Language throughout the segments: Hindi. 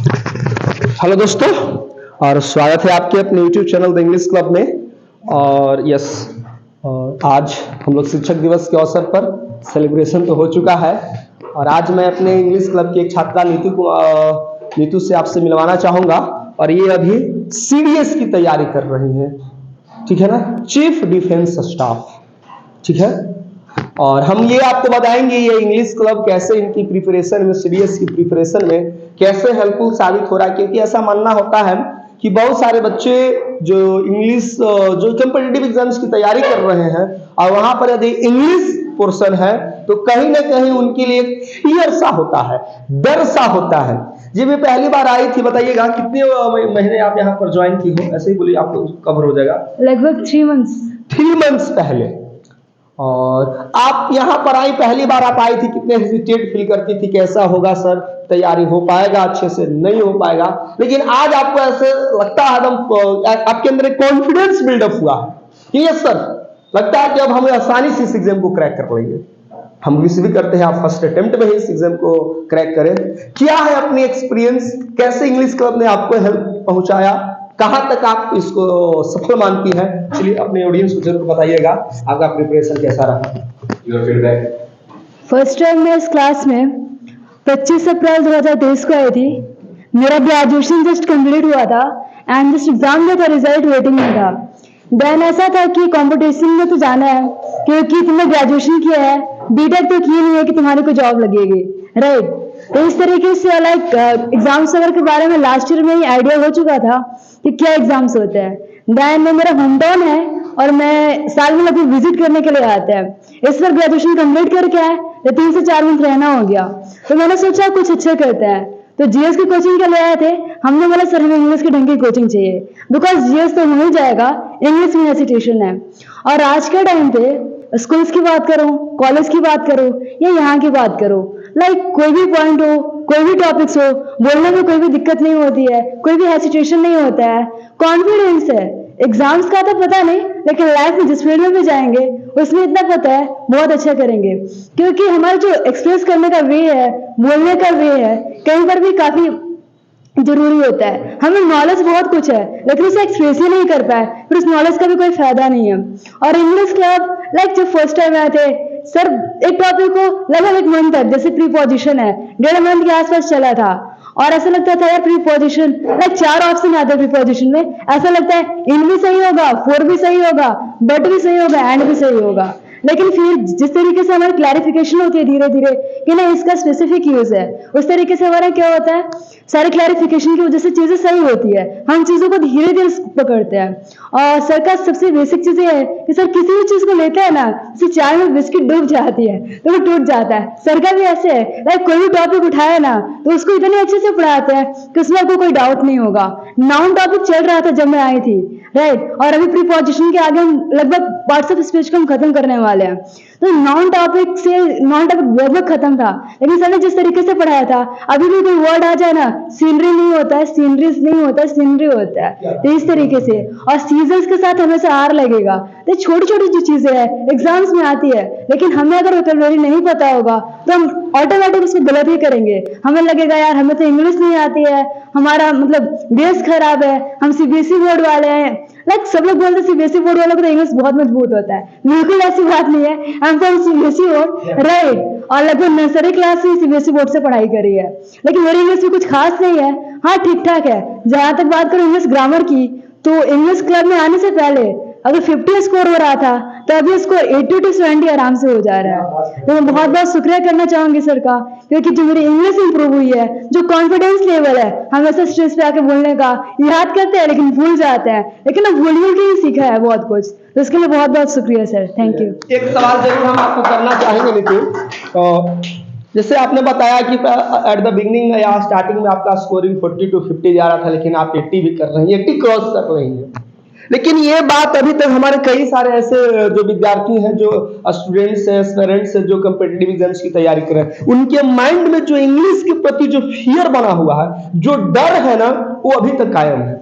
हेलो दोस्तों, और स्वागत है आपके अपने YouTube channel the English club में। और यस, आज हम लोग शिक्षक दिवस के अवसर पर सेलिब्रेशन तो हो चुका है, और आज मैं अपने इंग्लिश क्लब की एक छात्रा नीतू से आपसे मिलवाना चाहूँगा। और ये अभी CDS की तैयारी कर रही हैं, ठीक है ना, चीफ डिफेंस स्टाफ, ठीक है। और हम ये आपको बताएंगे ये इंग्लिश क्लब कैसे इनकी प्रिपरेशन में, CDS की प्रिपरेशन में कैसे हेल्पफुल साबित हो रहा है। क्योंकि ऐसा मानना होता है कि बहुत सारे बच्चे जो इंग्लिश जो कॉम्पिटिटिव एग्जाम्स की तैयारी कर रहे हैं, और वहां पर यदि इंग्लिश पोर्शन है तो कहीं ना कहीं उनके लिए फियर सा होता है, डर सा होता है। जी मैं पहली बार आई थी, बताइएगा कितने महीने आप यहाँ पर ज्वाइन की हो? ऐसे ही बोलिए, आपको कवर हो जाएगा। लगभग 3 मंथ्स पहले। और आप यहाँ पर आई, पहली बार आप आई थी, कितने हेजिटेट फील करती थी, कैसा होगा सर, तैयारी हो पाएगा अच्छे से, नहीं हो पाएगा? लेकिन आज आपको ऐसे लगता है, एकदम आपके अंदर एक कॉन्फिडेंस बिल्डअप हुआ है कि यस सर, लगता है कि अब हम आसानी से इस एग्जाम को क्रैक कर लेंगे। हम विश भी करते हैं आप फर्स्ट अटेम्प्ट में ही इस एग्जाम को क्रैक करें। क्या है अपनी एक्सपीरियंस, कैसे इंग्लिश क्लब ने आपको हेल्प पहुंचाया, कहां तक आप इसको सफल मानती हैं? चलिए अपने ऑडियंस को जरूर बताइएगा, आपका प्रिपरेशन कैसा रहा, योर फीडबैक। फर्स्ट टाइम मैं इस क्लास में 25 अप्रैल 2023 को आई थी। मेरा ग्रेजुएशन जस्ट कंप्लीट हुआ था एंड जस्ट एग्जाम का रिजल्ट वेटिंग में था। देन ऐसा था कि कंपटीशन में तो जाना है, क्योंकि तुमने ग्रेजुएशन किया है, बीटेक तो की नहीं है कि तुम्हारी कोई जॉब लगेगी, राइट। तो इस तरीके से लाइक एग्जाम्स वगैरह के बारे में लास्ट ईयर में ही आइडिया हो चुका था कि क्या एग्जाम्स होते हैं। देन मेरा होम टाउन है और मैं साल में लगभग विजिट करने के लिए आते हैं। इस बार ग्रेजुएशन कंप्लीट करके आए तो 3 से 4 मंथ रहना हो गया, तो मैंने सोचा कुछ अच्छा करते हैं, तो जीएस की कोचिंग के लिए आए थे। हमने बोला सर हमें इंग्लिश की ढंग की कोचिंग चाहिए, बिकॉज जीएस तो हो ही जाएगा, इंग्लिश में हेसिटेशन है। और आज के टाइम पे स्कूल्स की बात करो, कॉलेज की बात करो या यहाँ की बात करो, लाइक कोई भी पॉइंट हो, कोई भी टॉपिक्स हो, बोलने में कोई भी दिक्कत नहीं होती है, कोई भी हेसिटेशन नहीं होता है, कॉन्फिडेंस है। एग्जाम्स का तो पता नहीं, लेकिन लाइफ में जिस फील्ड में भी जाएंगे उसमें इतना पता है बहुत अच्छा करेंगे। क्योंकि हमारा जो एक्सप्रेस करने का वे है, बोलने का वे है, कहीं पर भी काफी जरूरी होता है। हमें नॉलेज बहुत कुछ है लेकिन उसे एक्सप्रेस ही नहीं कर पाए, फिर उस नॉलेज का भी कोई फायदा नहीं है। और इंग्लिश क्लब लाइक जब फर्स्ट टाइम आए थे सर, एक टॉपिक को लगभग 1 मंथ तक, जैसे प्रीपोजिशन है, 1.5 मंथ के आसपास चला था। और ऐसा लगता था यार प्रीपोजिशन, लाइक 4 ऑप्शन आते हैं प्रीपोजिशन में, ऐसा लगता है इन भी सही होगा, फॉर भी सही होगा, बट भी सही होगा, एंड भी सही होगा। लेकिन फिर जिस तरीके से हमारी क्लैरिफिकेशन होती है धीरे धीरे कि ना इसका स्पेसिफिक यूज है, उस तरीके से हमारा क्या होता है, सारे क्लैरिफिकेशन की वजह से चीजें सही होती है, हम चीजों को धीरे धीरे पकड़ते हैं। और सर का सबसे बेसिक चीज है कि सर किसी भी चीज को लेते हैं ना, जैसे चाय में बिस्किट डूब जाती है तो वो टूट जाता है, सर का भी ऐसे है। लाइक कोई भी टॉपिक उठाया ना तो उसको इतने अच्छे से पढ़ाते हैं कि उसमें आपको कोई डाउट नहीं होगा। नाउन टॉपिक चल रहा था जब मैं आई थी, राइट, और अभी प्रीपोजिशन के आगे हम लगभग पार्ट्स ऑफ स्पीच को हम खत्म करने वाले हैं। तो नॉन टॉपिक लगभग खत्म था, लेकिन सर ने जिस तरीके से पढ़ाया था, अभी भी कोई वर्ड आ जाए ना, सीनरी नहीं होता है, सीनरीज नहीं होता है, सीनरी होता है, तो इस तरीके से। और सीजन्स के साथ हमेशा आर लगेगा। तो छोटी छोटी जो चीजें हैं एग्जाम्स में आती है, लेकिन हमें अगर वोकैबुलरी नहीं पता होगा तो हम ऑटोमेटिक उसको गलत ही करेंगे। हमें लगेगा यार हमें तो इंग्लिश नहीं आती है, हमारा मतलब बेस खराब है, हम सीबीएसई बोर्ड वाले हैं। लाइक सब लोग बोलते हैं सीबीएसई बोर्ड वालों को तो इंग्लिश बहुत मजबूत होता है, बिल्कुल ऐसी बात नहीं है। हम तो सीबीएसई बोर्ड, राइट, और लगभग नर्सरी क्लास से सीबीएसई बोर्ड से पढ़ाई करी है, लेकिन मेरी इंग्लिश में कुछ खास नहीं है। हाँ ठीक ठाक है। जहां तक बात करूं इंग्लिश ग्रामर की, तो इंग्लिश क्लब में आने से पहले अगर 50 स्कोर हो रहा था तो अभी स्कोर 80 to 70 आराम से हो जा रहा है। तो मैं बहुत बहुत शुक्रिया करना चाहूंगी सर का, क्योंकि जो मेरी इंग्लिश इंप्रूव हुई है, जो कॉन्फिडेंस लेवल है, हमेशा स्टेज पे आके बोलने का, याद करते हैं लेकिन भूल जाते हैं, लेकिन अब भूल के ही सीखा है बहुत कुछ, तो इसके लिए बहुत बहुत शुक्रिया सर, थैंक यू। एक सवाल जरूर हम आपको करना चाहेंगे नितिन, जैसे आपने बताया कि एट द बिगनिंग या स्टार्टिंग में आपका स्कोरिंग 40 to 50 जा रहा था, लेकिन आप 80 भी कर रही हैं, 80 क्रॉस कर रही हैं। लेकिन ये बात अभी तक हमारे कई सारे ऐसे जो विद्यार्थी हैं, जो स्टूडेंट्स हैं, पेरेंट्स हैं, जो कॉम्पिटिटिव एग्जाम्स की तैयारी कर रहे हैं, उनके माइंड में जो इंग्लिश के प्रति जो फियर बना हुआ है, जो डर है ना, वो अभी तक कायम है।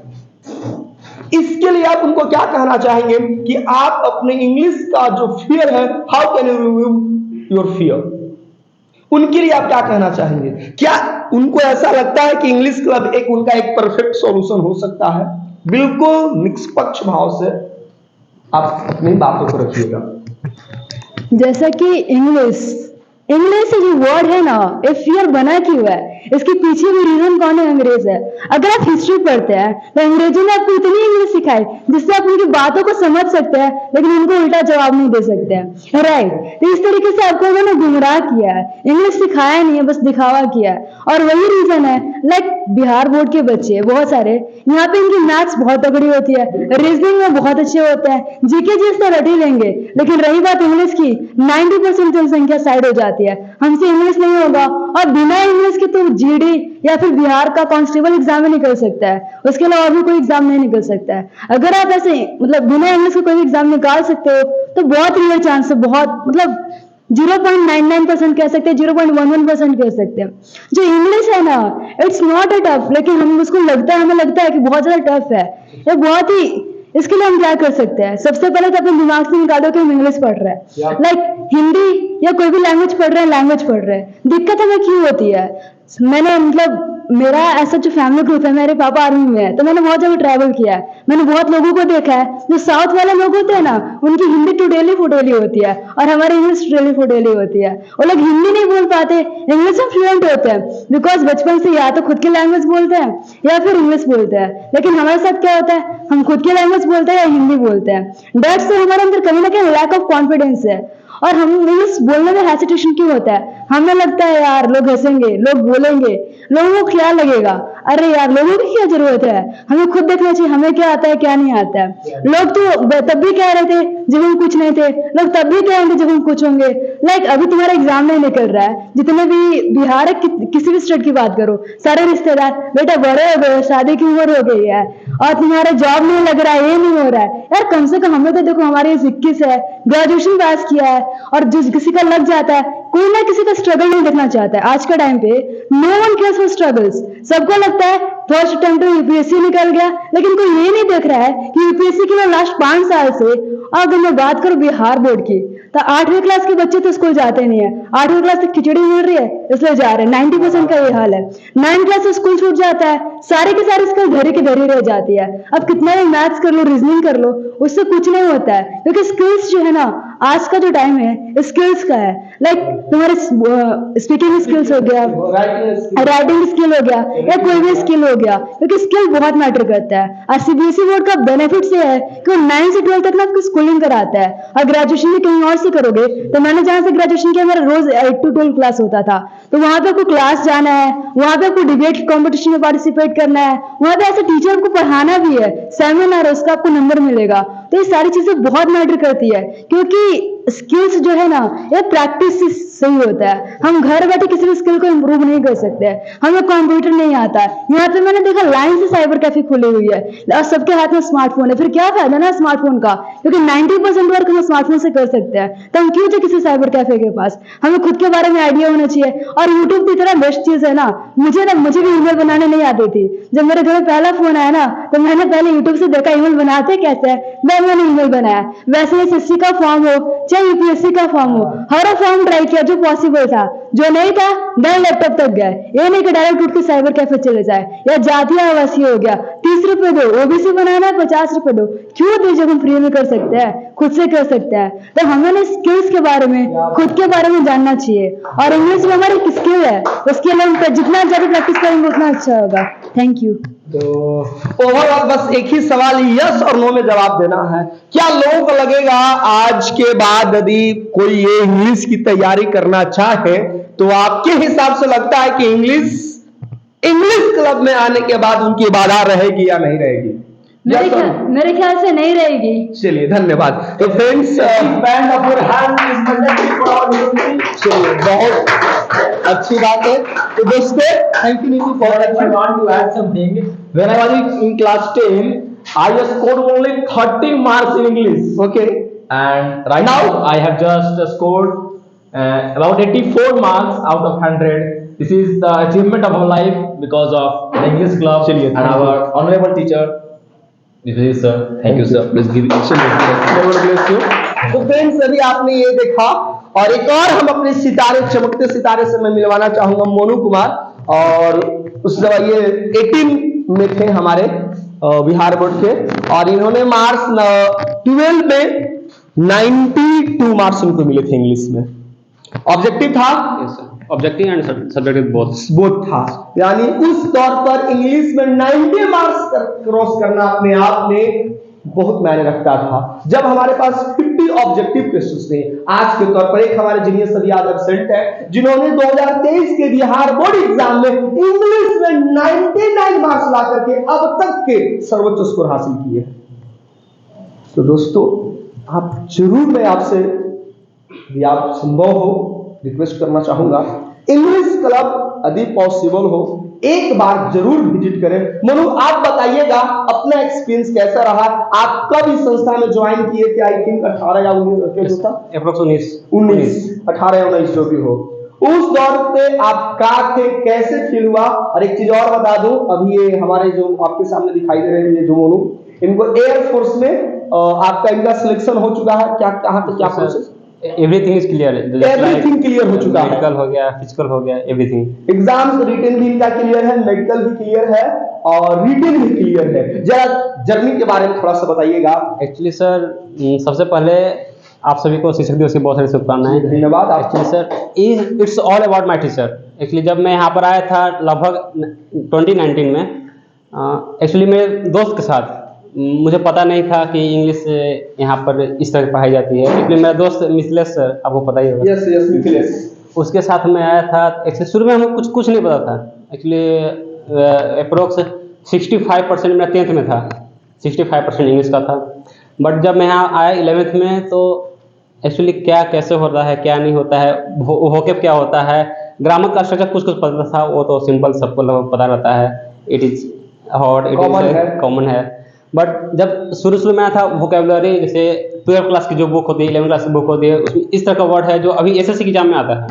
इसके लिए आप उनको क्या कहना चाहेंगे कि आप अपने इंग्लिश का जो फियर है, how can you remove your fear? उनके लिए आप क्या कहना चाहेंगे? क्या उनको ऐसा लगता है कि इंग्लिश क्लब एक उनका एक परफेक्ट सॉल्यूशन हो सकता है? बिल्कुल निष्पक्ष भाव से आप अपनी बातों को रखिएगा। जैसा कि इंग्लिश इंग्लिश जो वर्ड है ना, ये फियर बना क्यों है, इसके पीछे भी रीजन कौन है? अंग्रेज है। अगर आप हिस्ट्री पढ़ते हैं तो अंग्रेजों ने आपको इतनी इंग्लिश सिखाई जिससे आप उनकी बातों को समझ सकते हैं, लेकिन उनको उल्टा जवाब नहीं दे सकते हैं, राइट? तो इस तरीके से आपको उन्होंने गुमराह किया है, इंग्लिश सिखाया नहीं है, बस दिखावा किया है। और वही रीजन है, लाइक बिहार बोर्ड के बच्चे बहुत सारे, यहाँ पे इनकी मैथ्स बहुत तगड़ी होती है, रीजनिंग में बहुत अच्छे होते हैं, जीके जी से रट ही लेंगे, लेकिन रही बात इंग्लिश की, 90% जनसंख्या साइड हो जाती है, हमसे इंग्लिश नहीं होगा। और बिना इंग्लिश के तो जीडी या फिर बिहार का कांस्टेबल एग्जाम ही निकल सकता है, उसके अलावा भी कोई एग्जाम नहीं निकल सकता है। अगर आप ऐसे मतलब बिना इंग्लिश के कोई एग्जाम निकाल सकते हो तो बहुत रेयर चांस है, बहुत मतलब 0.99% कह सकते हैं, 0.11% कह सकते हैं। जो इंग्लिश है ना, इट्स नॉट अ टफ, लेकिन हम उसको लगता है, हमें लगता है कि बहुत ज्यादा टफ है, ये बहुत ही। इसके लिए हम क्या कर सकते हैं? सबसे पहले तो अपने दिमाग से निकालो कि हम इंग्लिश पढ़ रहे हैं, लाइक हिंदी या कोई भी लैंग्वेज पढ़ रहे हैं, लैंग्वेज पढ़ रहे हैं, दिक्कत हमें क्यों होती है? मैंने मतलब मेरा ऐसा जो फैमिली ग्रुप है, मेरे पापा आर्मी में है, तो मैंने बहुत जगह ट्रैवल किया है, मैंने बहुत लोगों को देखा है, जो साउथ वाले लोग होते हैं ना, उनकी हिंदी टुडेली फुडेली होती है और हमारी इंग्लिश टुडेली फुडेली होती है। वो लोग हिंदी नहीं बोल पाते, इंग्लिश में फ्लुएंट होते हैं, बिकॉज बचपन से या तो खुद की लैंग्वेज बोलते हैं या फिर इंग्लिश बोलते हैं। लेकिन हमारे साथ क्या होता है, हम खुद की लैंग्वेज बोलते हैं या हिंदी बोलते हैं, दैट्स से हमारे अंदर कहीं ना कहीं लैक ऑफ कॉन्फिडेंस है। और हम इंग्लिश बोलने में हेसिटेशन क्यों होता है? हमें लगता है यार लोग हंसेंगे, लोग बोलेंगे, लोगों को क्या लगेगा, अरे यार लोगों की क्या जरूरत है, हमें खुद देखना चाहिए हमें क्या आता है क्या नहीं आता है। लोग तो तब भी कह रहे थे जब हम कुछ नहीं थे, लोग तब भी कहेंगे जब हम कुछ होंगे। लाइक अभी तुम्हारा एग्जाम नहीं निकल रहा है, जितने भी बिहार है किसी भी स्टेट की बात करो, सारे रिश्तेदार बेटा बड़े हो गए, शादी की उम्र हो गई है और तुम्हारा जॉब नहीं लग रहा है, ये नहीं हो रहा है। यार कम से कम हमें तो देखो, हमारी एज 21 है, ग्रेजुएशन पास किया है, और जिस किसी का लग जाता है, कोई ना किसी का स्ट्रगल नहीं देखना चाहता है। आज के टाइम पे no one cares for struggles, सबको लगता है फर्स्ट अटेम्प्ट में यूपीएससी निकल गया, लेकिन कोई ये नहीं देख रहा है कि यूपीएससी के लिए लास्ट 5 साल से, अगर मैं बात करूं बिहार बोर्ड की, तो 8वीं क्लास के बच्चे तो स्कूल जाते नहीं है, 8वीं क्लास तक खिचड़ी मिल रही है इसलिए जा रहे हैं, 90% का ये हाल है। 9th क्लास से स्कूल छूट जाता है, सारे के सारे स्किल धरी की धरी रह जाती है। अब कितना भी मैथ्स कर लो, रीजनिंग कर लो, उससे कुछ नहीं होता है, क्योंकि स्किल्स जो है ना, आज का जो टाइम है स्किल्स का है। लाइक तुम्हारे स्पीकिंग स्किल्स हो गया, राइटिंग स्किल हो गया, या कोई भी स्किल हो गया, क्योंकि स्किल बहुत मैटर करता है। और सीबीएसई बोर्ड का बेनिफिट ये है कि वो 9 से 12 तक ना आपको स्कूलिंग कराता है, और ग्रेजुएशन भी कहीं और से करोगे। तो मैंने जहां से ग्रेजुएशन किया, मेरा रोज 8 to 12 क्लास होता था, तो वहां पे आपको क्लास जाना है, वहां पे आपको डिबेट कॉम्पिटिशन में पार्टिसिपेट करना है, वहां पे ऐसे टीचर आपको पढ़ाना भी है, सेमिनार है, उसका आपको नंबर मिलेगा। तो ये सारी चीजें बहुत मैटर करती है, क्योंकि स्किल्स जो है ना, ये प्रैक्टिस से सही होता है। हम घर बैठे किसी भी स्किल को इंप्रूव नहीं कर सकते, हमें कंप्यूटर नहीं आता है। यहाँ पे मैंने देखा लाइन से साइबर कैफे खुली हुई है और सबके हाथ में स्मार्टफोन है, फिर क्या फायदा ना स्मार्टफोन का, क्योंकि 90% वर्क हम स्मार्टफोन से कर सकते हैं, तो हम क्यों जाए किसी साइबर कैफे के पास? हमें खुद के बारे में आइडिया होना चाहिए। और यूट्यूब की तरह बेस्ट चीज है ना, मुझे भी ईमेल बनाने नहीं आती थी। जब मेरे घर में पहला फोन आया ना, तो मैंने पहले यूट्यूब से देखा ईमेल बनाते कैसे है, मैंने ईमेल बनाया। वैसे एसएससी का फॉर्म हो चाहे यूपीएससी का फॉर्म हो, हर फॉर्म ट्राई किया जो पॉसिबल था, जो नहीं था डायरेक्ट लैपटॉप तक गए। ये नहीं कि डायरेक्ट उठ के साइबर कैफे चले जाए, या जातीय आवासीय हो गया, 30 रुपए दो, ओबीसी बनाना है 50 रुपए दो, क्यों दे जब हम फ्री में कर सकते हैं, खुद से कर सकते हैं। तो हमें ना स्किल्स के बारे में, खुद के बारे में जानना चाहिए। और इंग्लिश में हमारी स्किल है, उसके लिए हम जितना ज्यादा प्रैक्टिस करेंगे उतना अच्छा होगा। Thank you. तो ओवरऑल बस एक ही सवाल यस और नो में जवाब देना है। क्या लोगों को लगेगा आज के बाद यदि कोई ये इंग्लिश की तैयारी करना चाहे, तो आपके हिसाब से लगता है कि इंग्लिश क्लब में आने के बाद उनकी बाधा रहेगी या नहीं रहेगी? मेरे ख्याल से नहीं रहेगी। चलिए धन्यवाद। तो फ्रेंड्स, चलिए बहुत अच्छी बात है। तो दोस्तों, thank you Neetu for that. I want to add something. When I was in class 10, I scored only 30 marks in English. Okay. And right now, I have just scored about 84 marks out of 100. This is the achievement of our life because of the English club and our honorable teacher. This is sir. Thank you, sir. Please give it. तो फ्रेंड्स, अभी आपने ये देखा और एक और हम अपने सितारे, चमकते सितारे से मैं मिलवाना चाहूंगा मोनू कुमार। और उस समय ये 18 में थे हमारे बिहार बोर्ड के, और इन्होंने मार्क्स 12 में 92 मार्क्स उनको मिले थे इंग्लिश में। ऑब्जेक्टिव था, ऑब्जेक्टिव एंड सब्जेक्टिव बोथ था, यानी उस दौर पर इंग्लिश में 90 मार्क्स क्रॉस करना अपने आप में बहुत मायने रखता था। जब हमारे पास 50 ऑब्जेक्टिव क्वेश्चंस थे, आज के तौर पर एक हमारे जीनियस सभी एब्सेंट है जिन्होंने 2023 के बिहार बोर्ड एग्जाम में इंग्लिश में 99 मार्क्स ला करके अब तक के सर्वोच्च स्कोर हासिल किए हैं। तो दोस्तों, आप जरूर, मैं आपसे यदि आप संभव हो रिक्वेस्ट करना चाहूंगा, इंग्लिश क्लब यदि पॉसिबल हो एक बार जरूर विजिट करें। मनु, आप बताइएगा अपना एक्सपीरियंस कैसा रहा? आप कब इस संस्था में ज्वाइन किए थे? आई थिंक 18 या 19 था, अप्रोक्स 19, 18 या 19 जो भी हो। उस दौर पे आप कहाँ थे, कैसे फील हुआ? और एक चीज और बता दूं, अभी ये हमारे जो आपके सामने दिखाई दे रहे हैं ये जो मोनू, इनको एयरफोर्स में आपका इनका सिलेक्शन हो चुका है। क्या कहाँ पे क्या process? Everything is clear, everything clear हो चुका है, मेडिकल हो गया, फिजिकल हो गया, एवरीथिंग। एग्जाम रिटन भी इनका क्लियर है, मेडिकल भी क्लियर है और रिटन भी क्लियर है। जरा जर्नी के बारे में थोड़ा सा बताइएगा। एक्चुअली सर, सबसे पहले आप सभी को शिक्षक दिवस की बहुत सारी शुभकामनाएं। धन्यवाद। Actually sir, it's all about my teacher. Actually जब मैं यहाँ पर आया था लगभग 2019 में, एक्चुअली मेरे दोस्त के साथ, मुझे पता नहीं था कि इंग्लिश यहाँ पर इस तरह पढ़ाई जाती है। एक्चुअली मेरा दोस्त मिथिलेश सर, आपको पता ही होगा। यस यस, मिथिलेश, उसके साथ मैं आया था। एक्चुअली शुरू में हमें कुछ नहीं पता था। एक्चुअली अप्रोक्स 65% मेरा 10th में था, 65% इंग्लिश का था। बट जब मैं यहाँ आया 11th में, तो एक्चुअली क्या कैसे होता है, क्या नहीं होता है, वोकैब क्या होता है, ग्रामर का स्ट्रक्चर कुछ पता था, वो तो सिंपल सबको लगभग पता रहता है। It is hot, it is common है। बट जब शुरू में आया था, वोकैबुलरी जैसे 12th क्लास की जो बुक होती है, 11th क्लास की बुक होती है, उसमें इस तरह का वर्ड है जो अभी एसएससी के एग्जाम में आता है।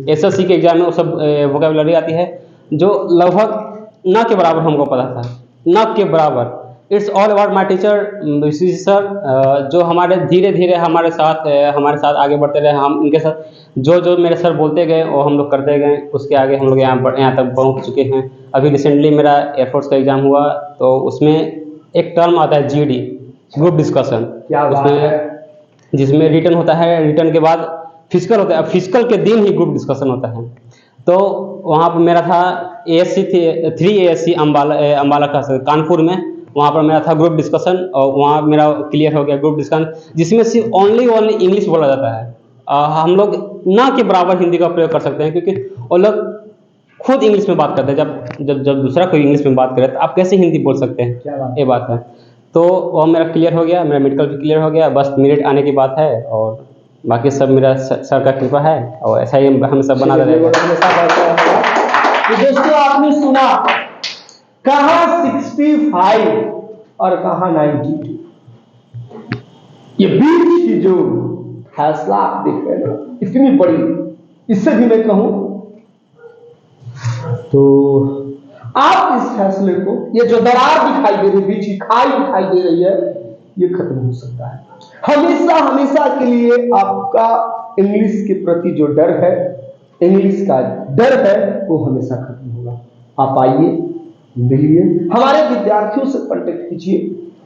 एसएससी के एग्जाम में वो सब वोकैबुलरी आती है जो लगभग न के बराबर हमको पता था, न के बराबर। It's all about my teacher sir, जो हमारे धीरे धीरे हमारे साथ आगे बढ़ते रहे। हम इनके साथ जो मेरे सर बोलते गए वो हम लोग करते गए, उसके आगे हम लोग यहाँ तक पहुँच चुके हैं। अभी रिसेंटली मेरा एयरफोर्स का एग्जाम हुआ, तो उसमें एक टर्म आता है जीडी, ग्रुप डिस्कशन, जिसमें रिटन होता है, रिटन के बाद फिजिकल होता है, फिजिकल के दिन ही ग्रुप डिस्कशन होता है। तो वहाँ पर मेरा था ASC 3 ASC अम्बाला का कानपुर में, वहाँ पर मेरा था ग्रुप डिस्कशन, और वहाँ मेरा क्लियर हो गया ग्रुप डिस्कशन, जिसमें सिर्फ ओनली इंग्लिश बोला जाता है। हम लोग ना के बराबर हिंदी का प्रयोग कर सकते हैं, क्योंकि वो लोग खुद इंग्लिश में बात करते हैं। जब दूसरा कोई इंग्लिश में बात करे तो आप कैसे हिंदी बोल सकते हैं, ये बात है। तो वो मेरा क्लियर हो गया, मेरा मेडिकल भी क्लियर हो गया, बस मेरिट आने की बात है, और बाकी सब मेरा सर का कृपा है, और ऐसा ही हम सब बना रहेगा। तो दोस्तों, आपने सुना कहाँ 65 और कहाँ 92, ये बीच की जो फैसला आप देख रहे हैं, इतनी बड़ी, इससे भी मैं कहूं तो आप इस फैसले को, ये जो दरार दिखाई दे रही, बीच की खाई दिखाई दे रही है, ये खत्म हो सकता है। हमेशा के लिए आपका इंग्लिश के प्रति जो डर है, इंग्लिश का डर है, वो हमेशा खत्म होगा। आप आइए, मिलिए, हमारे विद्यार्थियों से कांटेक्ट कीजिए,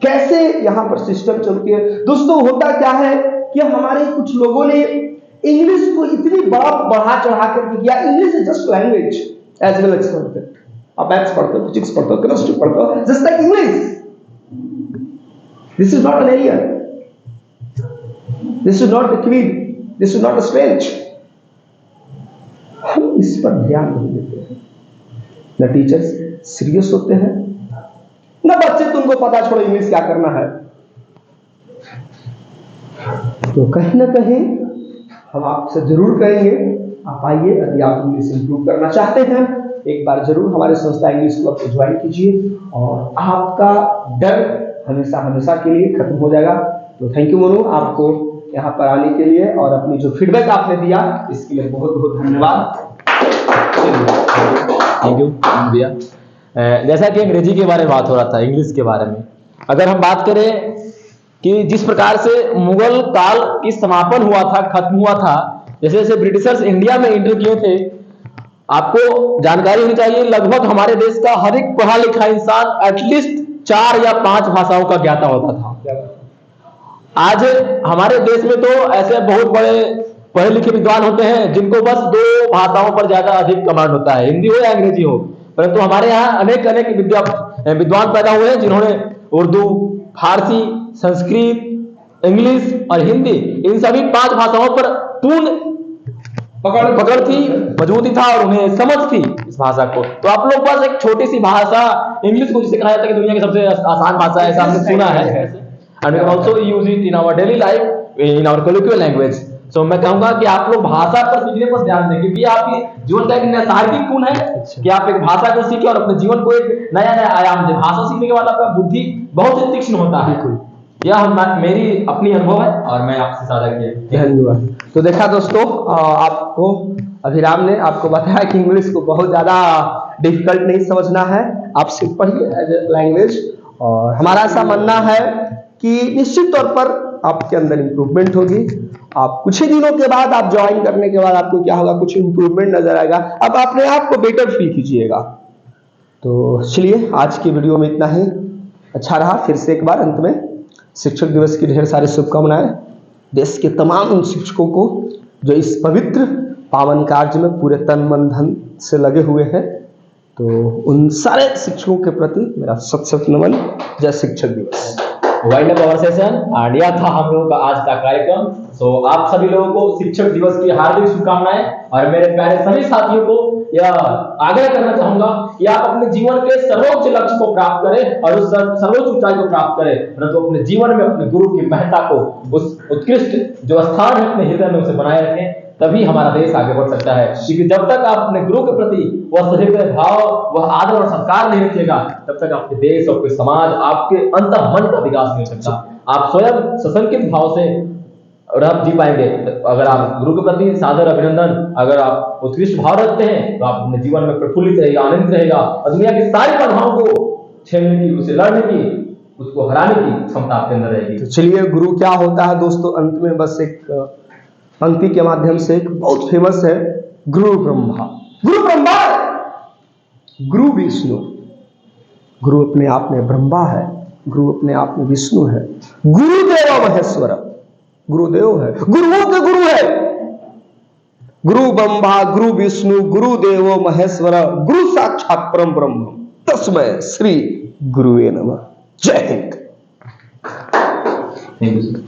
कैसे यहाँ पर सिस्टम चलती है। दोस्तों, होता क्या है कि हमारे कुछ लोगों ने इंग्लिश को इतनी बढ़ा चढ़ा कर किया। English is just language as well as subject. आप मैथ्स पढ़ते हो, फिजिक्स पढ़ते हो, केमिस्ट्री पढ़ते हो, just like English. This is not an alien, this is not a queen, this is not a strange. हम इस पर ध्यान नहीं देते हैं, न टीचर्स सीरियस होते हैं, न बच्चे तुमको पता छोड़ो इंग्लिश क्या करना है। तो कहीं ना कहीं हम आपसे जरूर कहेंगे, आप आइए, यदि आप इंग्लिश इंप्रूव करना चाहते हैं, एक बार जरूर हमारे संस्था इंग्लिश क्लब को ज्वाइन कीजिए, और आपका डर हमेशा के लिए खत्म हो जाएगा। तो थैंक यू मोनू, आपको यहाँ पर आने के लिए और अपनी जो फीडबैक आपने दिया इसके लिए बहुत बहुत धन्यवाद। थैंक यू भैया। जैसा कि अंग्रेजी के बारे में बात हो रहा था, इंग्लिश के बारे में अगर हम बात करें कि जिस प्रकार से मुगल काल की समापन हुआ था, खत्म हुआ था, जैसे जैसे ब्रिटिशर्स इंडिया में एंटर किए थे, आपको जानकारी होनी चाहिए, लगभग हमारे देश का हर एक पढ़ा लिखा इंसान एटलीस्ट 4 या 5 भाषाओं का ज्ञाता होता था। आज हमारे देश में तो ऐसे बहुत बड़े पढ़े लिखे विद्वान होते हैं जिनको बस 2 भाषाओं पर ज्यादा अधिक कमांड होता है, हिंदी हो या अंग्रेजी हो। परंतु हमारे यहाँ अनेक अनेक विद्वान पैदा हुए हैं जिन्होंने उर्दू, फारसी, संस्कृत, इंग्लिश और हिंदी, इन सभी 5 भाषाओं पर पूर्ण पकड़ थी, मजबूती था और उन्हें समझ थी इस भाषा को। तो आप लोग बस एक छोटी सी भाषा इंग्लिश को जिसे कहा जाता है कि दुनिया की सबसे आसान भाषा है, ऐसा हमने सुना है, and we can also use it in our daily life, in our colloquial language. So मैं कहूंगा कि आप लोग भाषा पर सीखने पर ध्यान दें, क्योंकि आपके जीवन का एक नैसर्गिक गुण है कि आप एक भाषा को सीखें और अपने जीवन को एक नया नया आयाम दें। भाषा सीखने के बाद आपका बुद्धि बहुत ही तीक्ष्ण होता है। यह मेरी अपनी अनुभव है और मैं आपसे साझा किया। धन्यवाद। तो देखा दोस्तों, आपको अभिराम ने आपको बताया कि इंग्लिश को बहुत ज़्यादा डिफिकल्ट नहीं समझना है, आप सिर्फ पढ़िए एज ए लैंग्वेज। और हमारा ऐसा मानना है कि निश्चित तौर पर आपके अंदर इम्प्रूवमेंट होगी। आप कुछ ही दिनों के बाद, आप ज्वाइन करने के बाद आपको क्या होगा, कुछ इम्प्रूवमेंट नजर आएगा, अब अपने आप को बेटर फील कीजिएगा। तो चलिए, आज की वीडियो में इतना ही। अच्छा रहा। फिर से एक बार अंत में शिक्षक दिवस की ढेर सारी शुभकामनाएं देश के तमाम उन शिक्षकों को जो इस पवित्र पावन कार्य में पूरे तन मन धन से लगे हुए हैं। तो उन सारे शिक्षकों के प्रति मेरा सत सत नमन। जय शिक्षक दिवस। Wind up our session and यह था हम लोगों का आज का कार्यक्रम। सो आप सभी लोगों को शिक्षक दिवस की हार्दिक शुभकामनाएं, और मेरे प्यारे सभी साथियों को यह आग्रह करना चाहूंगा कि आप अपने जीवन के सर्वोच्च लक्ष्य को प्राप्त करें और उस सर्वोच्च ऊंचाई को प्राप्त करें, परंतु अपने जीवन में अपने गुरु की महत्ता को, उस उत्कृष्ट जो स्थान है अपने हृदय में, उसे बनाए रखें। तभी हमारा देश आगे बढ़ सकता है, क्योंकि जब तक आप अपने गुरु के प्रति वह सहृदय भाव, वह आदर और सत्कार नहीं रखिएगा, तब तक आपके देश, आपके समाज, आपके अंतः मन का विकास नहीं हो सकता। आप स्वयं सशंकित भाव से और आप जी पाएंगे। अगर आप गुरु के प्रति सादर अभिनंदन, अगर आप उत्कृष्ट भाव रखते हैं, तो आप अपने जीवन में प्रफुल्लित रहेगा, आनंदित रहेगा, और दुनिया की सारी बाधाओं को छेड़ने की, उसे लड़ने की, उसको हराने की क्षमता आपके अंदर रहेगी। तो चलिए, गुरु क्या होता है दोस्तों, अंत में बस एक पंक्ति के माध्यम से, एक बहुत फेमस है, गुरु ब्रह्मा, गुरु ब्रह्मा, गुरु विष्णु। गुरु अपने आप में ब्रह्मा है, गुरु अपने आप में विष्णु है, गुरुदेव महेश्वर, गुरुदेव है, गुरुओं के गुरु है। गुरु ब्रह्मा, गुरु विष्णु, गुरुदेव महेश्वर, गुरु साक्षात परम ब्रह्म, तस्मै श्री गुरुवे नमः। जय हिंद। Thank you.